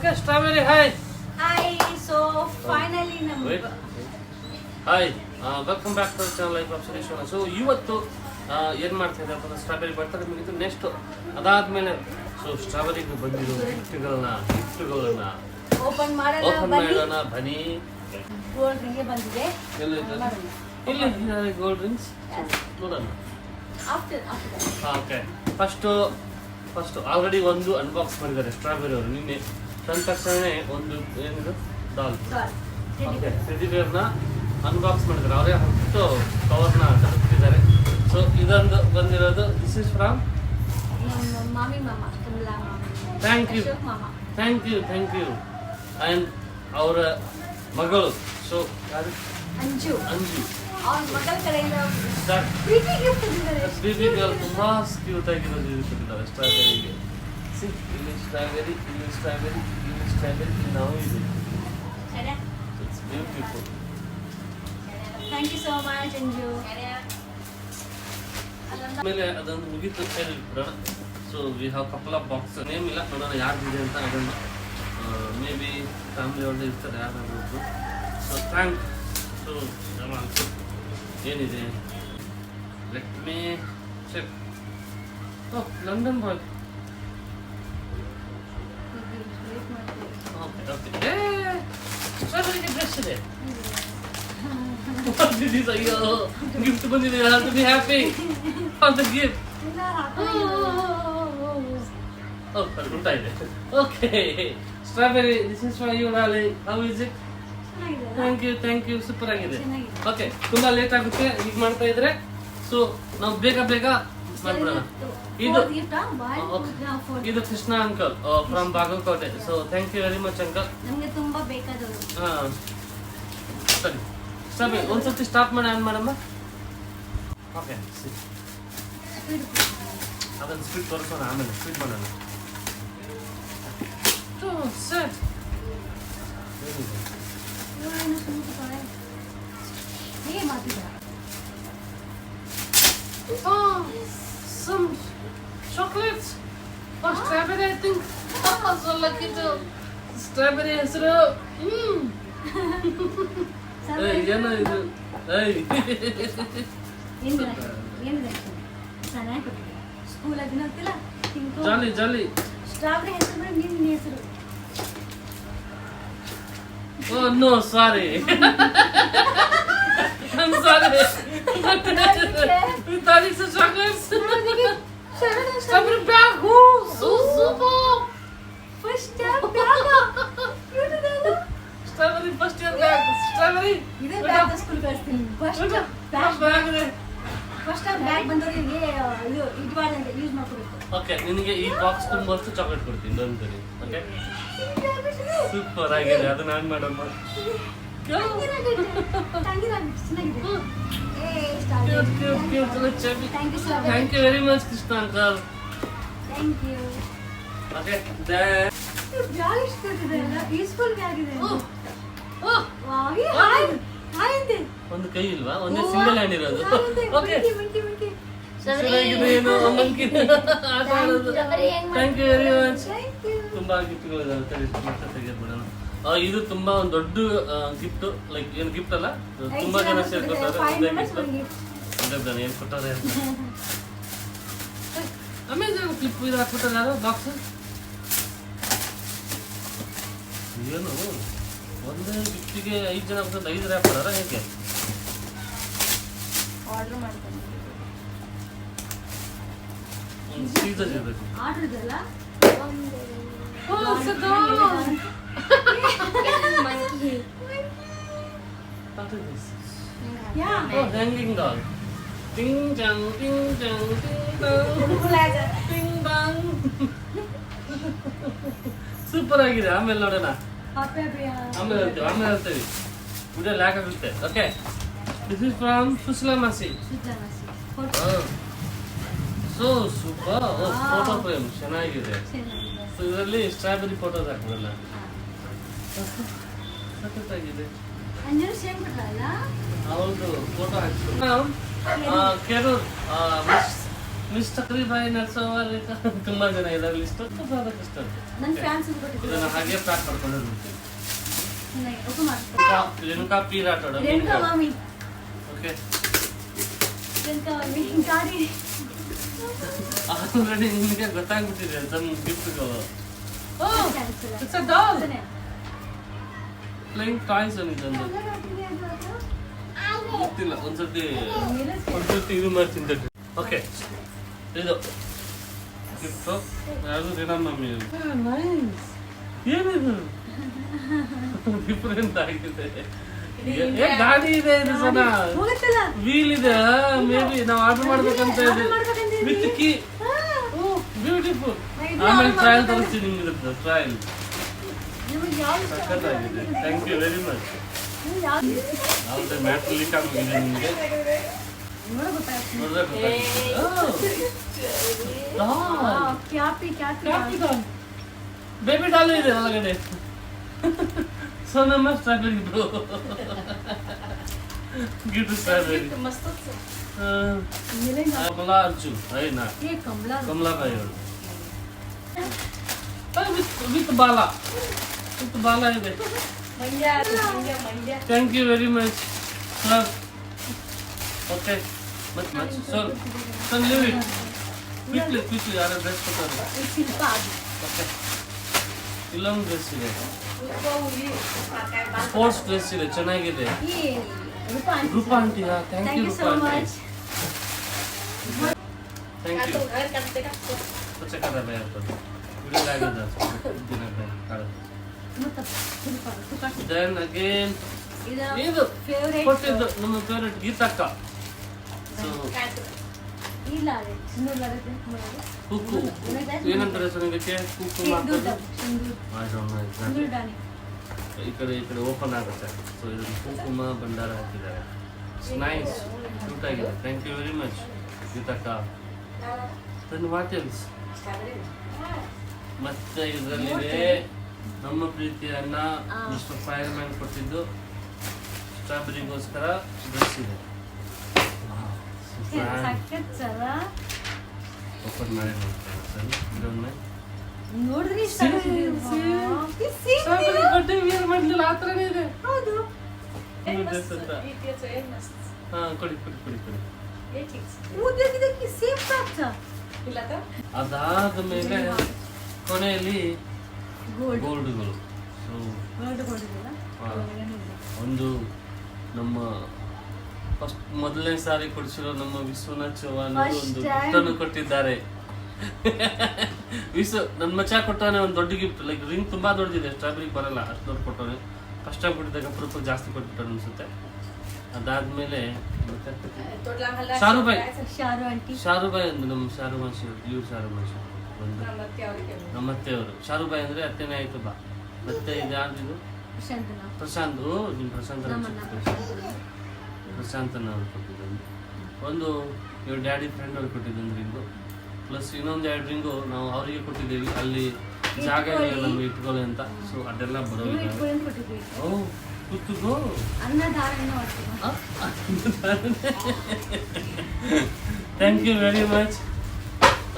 Okay, strawberry, hi. Hi, so finally Wait. Hi, welcome back to the channel Lifeofsudishona. So ಇವತ್ತು ಏನು ಮಾಡ್ತಾ ಇದ್ದಾರೆ ಅಂತ ಸ್ಟ್ರಾಬೆರಿ ಬರ್ತಾರೆ ಮುಗಿತು. ನೆಕ್ಸ್ಟ್ ಅದಾದ್ಮೇಲೆ ಸೊ ಸ್ಟ್ರಾಬೆರಿಗೆ ಬಂದಿರೋ ಗಿಫ್ಟ್ಗಳನ್ನ ಓಪನ್ ಮಾಡೋಣ ಬನ್ನಿ. ಗೋಲ್ಡ್ ರಿಂಗ್ ಬಂದಿದೆ. ಇಲ್ಲಿ ಗೋಲ್ಡ್ ರಿಂಗ್ಸ್ ನೋಡೋಣ. ಓಕೆ, ಫಸ್ಟ್ ಆಲ್ರೆಡಿ ಒಂದು ಅನ್ಬಾಕ್ಸ್ ಮಾಡಿದ್ದಾರೆ ಸ್ಟ್ರಾಬೆರಿ ಅವರು. ನಿನ್ನೆ ತಂದ ತಕ್ಷಣ ಒಂದು ಏನಿದು ಡಾಲ್ ಓಕೆ ಟೆಡಿ ಬೇರ್ನ ಅನ್ಬಾಕ್ಸ್ ಮಾಡಿದ್ದಾರೆ. ಅವರೇ ಹೊತ್ತು ಕವರ್ನ ತರಿಸ್ತಿದ್ದಾರೆ. ಸೊ ಇದೊಂದು ಬಂದಿರೋದು ದಿಸ್ ಇಸ್ ಫ್ರಮ್ ಮಾಮಿ ಮಾಮಾ. ಥ್ಯಾಂಕ್ ಯು ಆ್ಯಂಡ್ ಅವರ ಮಗಳು ಸೊ ಅಂಜು ಅವ್ರ ಮಗಳ ಕಡೆಯಿಂದ ಬೇಬಿ ಗರ್ಲ್ ತುಂಬಾ ಕ್ಯೂಟ್ ಆಗಿರೋದು ಕೊಟ್ಟಿದ್ದಾರೆ ಸ್ಟ್ರಾಬೆರಿಗೆ. ಇಲ್ಲಿ ಸ್ಟ್ರಾಬೆರಿ ನಾವು ಇದೆ. It's beautiful. Thank you so much Anju. ಆಮೇಲೆ ಅದೊಂದು ಮುಗಿತು ಸೈಡ್ ಬಿಡೋಣ. So we have couple of box. Name ಇಲ್ಲ, ನೋಡೋಣ ಯಾರ್ದಿದೆ ಅಂತ. ಅದನ್ನು ಮೇ ಬಿ ಫ್ಯಾಮಿಲಿ ಅವ್ರದ್ದು ಇರ್ತಾರೆ ಯಾರಾದ್ರು. ಸೊ ಥ್ಯಾಂಕ್ ಸೊ ಏನಿದೆ let me check. London bye. Okay ಸ್ಟ್ರಾಬೆರಿಗೆ ಡ್ರೆಸ್ ಇದೆ. ಅಯ್ಯೋ ಗಿಫ್ಟ್ ಬಂದಿದೆ. To be happy for the gift. ಉಂಟಾ ಇದೆ. Okay strawberry, this is for you darling. How is it? Thank you super ಆಗಿದೆ. ಓಕೆ, ತುಂಬಾ late ಆಗುತ್ತೆ ಈಗ ಮಾಡ್ತಾ ಇದ್ರೆ. ಸೊ ನಾವು ಬೇಗ ಮಾಡ್ಬಿಡೋಣ. ಇದು Krishna uncle from Bagalkote. So thank you very much uncle. ನಮಗೆ ತುಂಬಾ ಬೇಕಾದವರು. ಸರಿ ಒಂದ್ಸತಿ ಸ್ಟಾಪ್ ಮಾಡಿ ಆನ್ ಮಾಡಮ್ಮ. ಓಕೆ, ಅದನ್ನು ಸ್ಪೀಡ್ ತೋರಿಸೋಣ, ಆಮೇಲೆ ಸ್ಪೀಡ್ ಮಾಡೋಣ. Set some chocolates or strawberry, I think. So lucky to strawberry ಹೆಸರು. ಏನೋ ಇದು ಜಾಲಿ. ಸ್ಟ್ರಾಬೆರಿ ಹೆಸರು ನಿನ್ನ ಹೆಸರು. Oh no, sorry. I'm sorry. We thought it's a chocolate. Strawberry bag. Oh, so super. First time bag. Strawberry first year bag. Strawberry. ಇದೇ bag school ಕಳಿಸ್ತೀನಿ. First time bag ಬಂದವರಿಗೆ ಇದು ಇಟ್ವಾರ್ಡ್ ಯೂಸ್ ಮಾಡ್ಕೊಬೇಕು. ಓಕೆ, ನಿನಗೆ ಈ ಬಾಕ್ಸ್ ತುಂಬಷ್ಟು ಚಾಕ್ಲೇಟ್ ಕೊಡ್ತೀನಿ ಬಂದ್ರಿ. Okay, super ಆಗಿದೆ. ಅದು ನಾನು ಮಾಡಮ್ಮ. Thank you very much Krishna uncle. Thank you. Okay, bag ಇಷ್ಟ ಇದೆ. ಯೂಸ್ಫುಲ್ ಬ್ಯಾಗ್ ಇದೆ. ಒಂದು ಕೈ ಇಲ್ವಾ? ಒಂದೇ ಸಿಂಗಲ್ ಹ್ಯಾಂಡ್ ಇರೋದು. Okay, thank you very much. ತುಂಬಾ ಗಿಫ್ಟ್ಗಳಿದಾವೆ. ತೆಗೆದ್ಬಿಡೋಣ. ಇದು ತುಂಬಾ ಒಂದು ದೊಡ್ಡ ಗಿಫ್ಟ್. ಲೈಕ್ ಏನು ಗಿಫ್ಟ್ ಅಲ್ಲ, ತುಂಬಾ ಜನ ಸೇರ್ಕೊತಾರೆ. ಏನ್ ಕೊಟ್ಟಾರೆ ಅಂತ ಅಮೆಝಾನ್ ಕ್ಲಿಪ್ ಇದು ಹಾಕ್ಬಿಟ್ಟಾರೆ. ಯಾರು ಬಾಕ್ಸ್ ಏನು ಒಂದೇ ಗಿಫ್ಟಿಗೆ 5 ಜನ ಬಂದು 5 ರ್ಯಾಪ್ ಮಾಡಾರ ಹೇಗೆ? ಆರ್ಡರ್ ಮಾಡ್ಕೊಂಡು ಸೀಸನ್ ಇರಬೇಕು. ಆರ್ಡರ್ ಇದಲ್ಲ. Hanging doll. Ding dong, ding dong, ding dong, ding dong. Super ಆಗಿದೆ. ಆಮೇಲೆ ನೋಡೋಣ. ಆಮೇಲೆ ಹೇಳ್ತೇವೆ. ವಿಡಿಯೋ ಲ್ಯಾಕ್ ಆಗುತ್ತೆ. ಓಕೆ, ದಿಸ್ ಇಸ್ ಫ್ರಮ್ ಸುಸ್ಲಾ ಮಾಸಿ. So super. ಫೋಟೋ ಫ್ರೇಮ್ ಚೆನ್ನಾಗಿದೆ. ಸೊ ಇದರಲ್ಲಿ ಸ್ಟ್ರಾಬೆರಿ ಫೋಟೋಸ್ ಹಾಕಿದ್ರಲ್ಲ, ಸಖತ್ತಾಗಿದೆ. ಅವಳದು ಫೋಟೋ ಹಾಕಿದ್ರು. ಕೆರೂರ್ ಲಿಸ್ಟ್ ತಕ್ರೀಬಾಯಿ ನಡ್ಸೋವರೆ ತುಂಬಾ ಜನ ಇದ್ದಾರೆ ಲಿಸ್ಟ್ ಕಷ್ಟ ನನ್ನ ಫ್ಯಾನ್ಸ್ ಕೊಟ್ಟಿದ್ದಾರೆ ಇದನ್ನ ಹಾಗೆ ಪ್ಯಾಕ್ ಮಾಡ್ಕೊಂಡು ಹೋಗ್ತೀನಿ नहीं ओके मार रेणुका पीराट रेणुका मामी ओके रेणुका मामी गाड़ी ಆಲ್ರೆಡಿ ನಿಮಗೆ ಗೊತ್ತಾಗ್ಬಿಟ್ಟಿದೆ ತಮ್ಮ ಗಿಫ್ಟ್ಗಳು it's a doll playing toys ಅನ್ನಿದೊಂದು ಗೊತ್ತಿಲ್ಲ ಒಂದ್ಸತಿ ಇದು ಮಾಡ್ತೀನಿ ತಡ್ರಿ ಓಕೆ ಇದು ಗಿಫ್ಟ್ ಯಾವುದು ರೀನಾ ಮಮ್ಮಿ ನೈಸ್ ಏನಿದು ಡಿಫರೆಂಟ್ ಆಗಿದೆ ಗಾಡಿ ಇದೆ ಇದು ಸನ ವೀಲ್ ಇದೆ ಮೇ ಬಿ ನಾವು ಆರ್ಡರ್ ಮಾಡ್ಬೇಕಂತ ಇದೆ ವಿತ್ ಕೀ ಬ್ಯೂಟಿಫುಲ್ ಆಮೇಲೆ ಟ್ರಯಲ್ ತರಿಸ್ತೀನಿ ನಿಮ್ಗೆ ಟ್ರಯಲ್ ಸಖತ್ತಾಗಿದೆ ಥ್ಯಾಂಕ್ ಯು ವೆರಿ ಮಚ್ ಯಾವುದೇ ಮ್ಯಾಟ್ರ್ ಲೀಕ್ ಆಗೋಗಿದೆ ನಿಮಗೆ ಬೇಬಿ ಡಾಲ್ ಇದೆ ಒಳಗಡೆ Sonam strawberry bro gift strawberry मस्त मिलेगा कमला अर्जुन है ना ये कमला का है विथ बाला ಇದೆ Mandya thank you very much sir okay much sir leave it quickly यार ड्रेस पकड़ शिल्पा ओके ಇಲ್ಲೊಂದು ಡ್ರೆಸ್ ಇದೆ ಸ್ಪೋರ್ಟ್ಸ್ ಡ್ರೆಸ್ ಇದೆ ಚೆನ್ನಾಗಿದೆ Rupa aunty thank you Rupa aunty thank you अच्छा कर रहा है यार तो वीडियो लाएगा दिन काढ देन अगेन ಇದು ಫೇವರೇಟ್ ಕೊಟ್ಟಿದ್ದು ನಮ್ಮ ಫೇವರೇಟ್ ಗೀತಕ್ಕ ಸೊ ಇಲ್ಲ ರೀ ಸಿಂಧೂರ್ ಬರುತ್ತೆ ಕುಕ್ಕು ಏನಂತಾರೆ ಸರ್ ಇದಕ್ಕೆ ಕುಕ್ಕು ಮಾಡ್ತಾರೆ ಸಿಂಧೂರ್ ದಾನಿ ಈ ಕಡೆ ಓಪನ್ ಆಗುತ್ತೆ ಸೊ ಇದನ್ನು ಕುಂಕುಮ ಭಂಡಾರ ಹಾಕಿದ್ದಾರೆ ನೈಸ್ ಕ್ಯೂಟ್ ಆಗಿದೆ ಥ್ಯಾಂಕ್ ಯು ವೆರಿ ಮಚ್ ಗೀತಕ್ಕ ದೆನ್ ವಾಟ್ ಎಲ್ಸ್ ಮತ್ತೆ ಇದರಲ್ಲಿದೆ ನಮ್ಮ ಪ್ರೀತಿಯ ಅಣ್ಣ ಮಿಸ್ಟರ್ ಫೈರ್ಮ್ಯಾನ್ ಕೊಟ್ಟಿದ್ದು ಸ್ಟ್ರಾಬೆರಿಗೋಸ್ಕರ ಡ್ರೆಸ್ ಇದೆ ಓಪನ್ ಮಾಡಿ ನೋಡ್ತೀನಿ ನೋಡ್ರಿ ಬಟ್ಟೆ ವೇರ್ ಮಾಡಲಿಲ್ಲ ಆ ಥರನೇ ಇದೆ ಹೌದು ಹಾಂ ಕೊಡಿ ಅದಾದ ಮೇಲೆ ಕೊನೆಯಲ್ಲಿ ಗೋಲ್ಡ್ಗಳು ಸೊ ಒಂದು ನಮ್ಮ ಫಸ್ಟ್ ಮೊದಲನೇ ಸಾರಿ ಕೊಡಿಸಿರೋ ನಮ್ಮ ವಿಶ್ವನಾಥ್ ಚೌಹಾನ್ ಒಂದು ಗಿಫ್ಟ್ ಅನ್ನು ಕೊಟ್ಟಿದ್ದಾರೆ ನನ್ನ ಮಚ್ಚ ಕೊಟ್ಟವನೇ ಒಂದು ದೊಡ್ಡ ಗಿಫ್ಟ್ ಲೈಕ್ ರಿಂಗ್ ತುಂಬಾ ದೊಡ್ಡದಿದೆ ಸ್ಟ್ರಾಬೆರಿ ಬರಲ್ಲ ಅಷ್ಟು ದೊಡ್ಡ ಕೊಟ್ಟವನೇ ಫಸ್ಟ್ ಟೈಮ್ ಕೊಟ್ಟಿದ್ದಾಗ ಅಪರೂಪ ಜಾಸ್ತಿ ಕೊಟ್ಬಿಟ್ಟು ಅನ್ಸುತ್ತೆ ಅದಾದ್ಮೇಲೆ ಮತ್ತೆ ಶಾರುಬಾಯಿ ಒಂದು ನಮ್ಮ ಶಾರುಮಾಸಿ ಇವ್ರು ಶಾರುಮಾಸಿ ಒಂದು ನಮ್ಮತ್ತೆಯವರು ಶಾರುಬಾಯಿ ಅಂದ್ರೆ ಅತ್ತೆನೇ ಆಯ್ತು ಬಾ ಮತ್ತೆ ಇದು ಯಾರ್ದು ಪ್ರಶಾಂತ್ ನಿಮ್ಮ ಪ್ರಶಾಂತನ ಅವ್ರು ಕೊಟ್ಟಿದ್ದು ಒಂದು ಇವ್ರ ಡ್ಯಾಡಿ ಫ್ರೆಂಡ್ ಅವ್ರು ಕೊಟ್ಟಿದ್ದು ರಿಂಗು ಪ್ಲಸ್ ಇನ್ನೊಂದು 2 ರಿಂಗು ನಾವು ಅವರಿಗೆ ಕೊಟ್ಟಿದ್ದೀವಿ ಅಲ್ಲಿ ಜಾಗ ಇಲ್ಲ ನಮ್ಗೆ ಇಟ್ಕೊಳ್ಳಿ ಅಂತ ಸೊ ಅದೆಲ್ಲ ಬರೋದಿಲ್ಲ ಓ ಕೂತ್ಕೋ thank you very much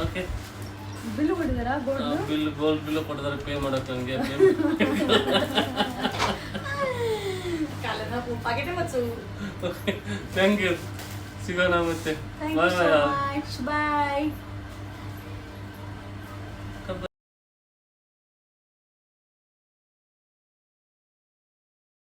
okay gold bill ಕೊಟ್ಟಿದ್ದಾರೆ ಪೇ ಮಾಡೋಕೆ ಹಂಗೆ ಥ್ಯಾಂಕ್ ಯು ಸಿಗೋಣ ಮತ್ತೆ ಬಾಯ್ ಬಾಯ್